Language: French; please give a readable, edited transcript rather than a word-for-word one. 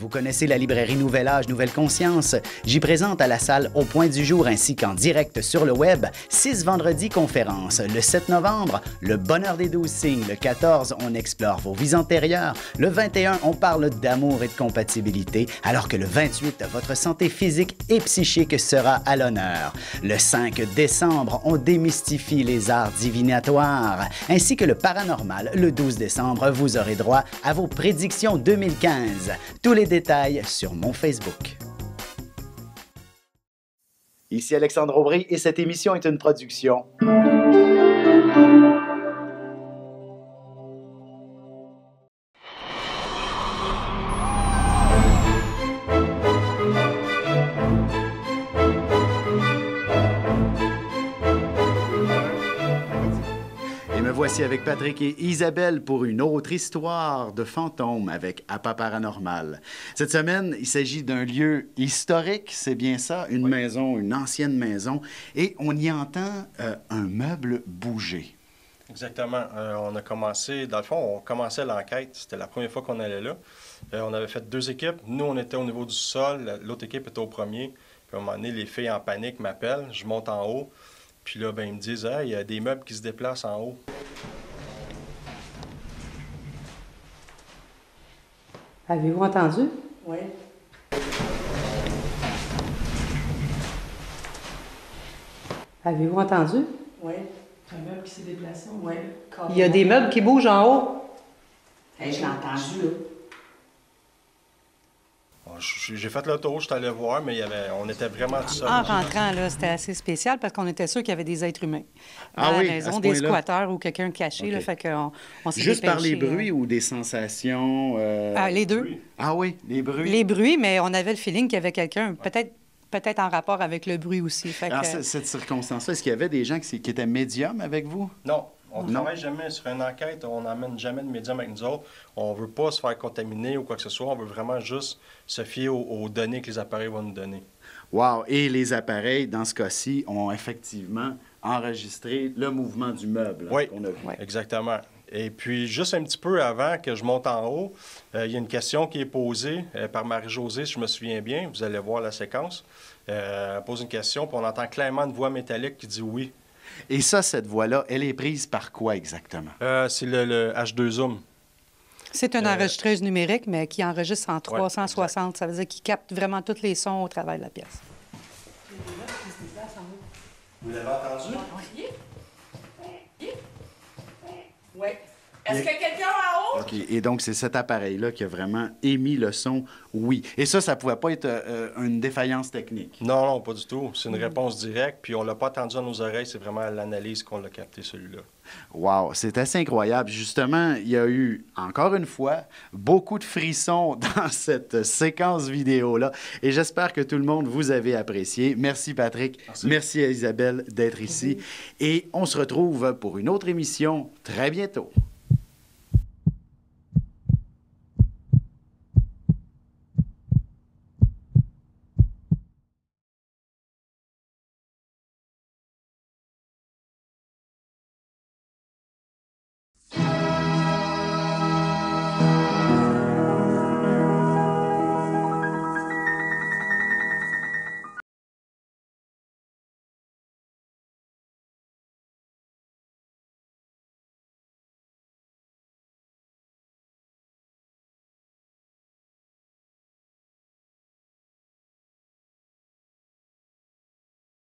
Vous connaissez la librairie Nouvel Âge, Nouvelle Conscience? J'y présente à la salle Au Point du Jour ainsi qu'en direct sur le web 6 vendredis conférences. Le 7 novembre, Le Bonheur des 12 signes. Le 14, on explore vos vies antérieures. Le 21, on parle d'amour et de compatibilité. Alors que le 28, votre santé physique et psychique sera à l'honneur. Le 5 décembre, on démystifie les arts divinatoires. Ainsi que le paranormal. Le 12 décembre, vous aurez droit à vos prédictions 2015. Tous les détails sur mon Facebook. Ici Alexandre Aubry et cette émission est une production. Voici avec Patrick et Isabelle pour une autre histoire de fantômes avec Appât Paranormal. Cette semaine, il s'agit d'un lieu historique, c'est bien ça, une maison, une ancienne maison, et on y entend un meuble bouger. Exactement. On a commencé, dans le fond, on commençait l'enquête. C'était la première fois qu'on allait là. On avait fait 2 équipes. Nous, on était au niveau du sol. L'autre équipe était au premier. Puis à un moment donné, les filles en panique m'appellent. Je monte en haut. Puis là, ben, ils me disent « Ah, il y a des meubles qui se déplacent en haut. » Avez-vous entendu? Oui. Avez-vous entendu? Oui. Un meuble qui s'est déplacé. Oui. Il y a des meubles qui bougent en haut. Hey, je l'ai entendu, là. J'ai fait le tour, je suis allé voir, mais on était vraiment tout seul. En rentrant, là, c'était assez spécial parce qu'on était sûr qu'il y avait des êtres humains. Ah à oui, la maison, à ce des point-là? squatteurs ou quelqu'un caché. Okay. Là, fait qu'on s'est Juste par les dépêché, bruits ou des sensations? les deux. Oui. Ah oui, les bruits? Les bruits, mais on avait le feeling qu'il y avait quelqu'un, peut-être en rapport avec le bruit aussi. Fait Dans que... cette circonstance-là, est-ce qu'il y avait des gens qui étaient médiums avec vous? Non. On ne travaille jamais sur une enquête, on n'amène jamais de médium avec nous autres. On ne veut pas se faire contaminer ou quoi que ce soit. On veut vraiment juste se fier aux données que les appareils vont nous donner. Wow! Et les appareils, dans ce cas-ci, ont effectivement enregistré le mouvement du meuble Oui, qu'on a vu. Exactement. Et puis, juste un petit peu avant que je monte en haut, il y a une question qui est posée par Marie-Josée, si je me souviens bien. Vous allez voir la séquence. Elle pose une question, puis on entend clairement une voix métallique qui dit oui. Et ça, cette voix-là, elle est prise par quoi exactement? C'est le H2 Zoom. C'est une enregistreuse numérique, mais qui enregistre en 360. Ouais, ça veut dire qu'il capte vraiment tous les sons au travers de la pièce. Vous l'avez entendu? Oui. Est-ce qu'il y a quelqu'un en haut? OK. Et donc, c'est cet appareil-là qui a vraiment émis le son « oui ». Et ça ne pouvait pas être une défaillance technique? Non, non, pas du tout. C'est une réponse directe, puis on ne l'a pas attendu à nos oreilles. C'est vraiment à l'analyse qu'on l'a capté, celui-là. Wow! C'est assez incroyable. Justement, il y a eu, encore une fois, beaucoup de frissons dans cette séquence vidéo-là. Et j'espère que tout le monde vous avez apprécié. Merci, Patrick. Merci à Isabelle d'être ici. Et on se retrouve pour une autre émission très bientôt.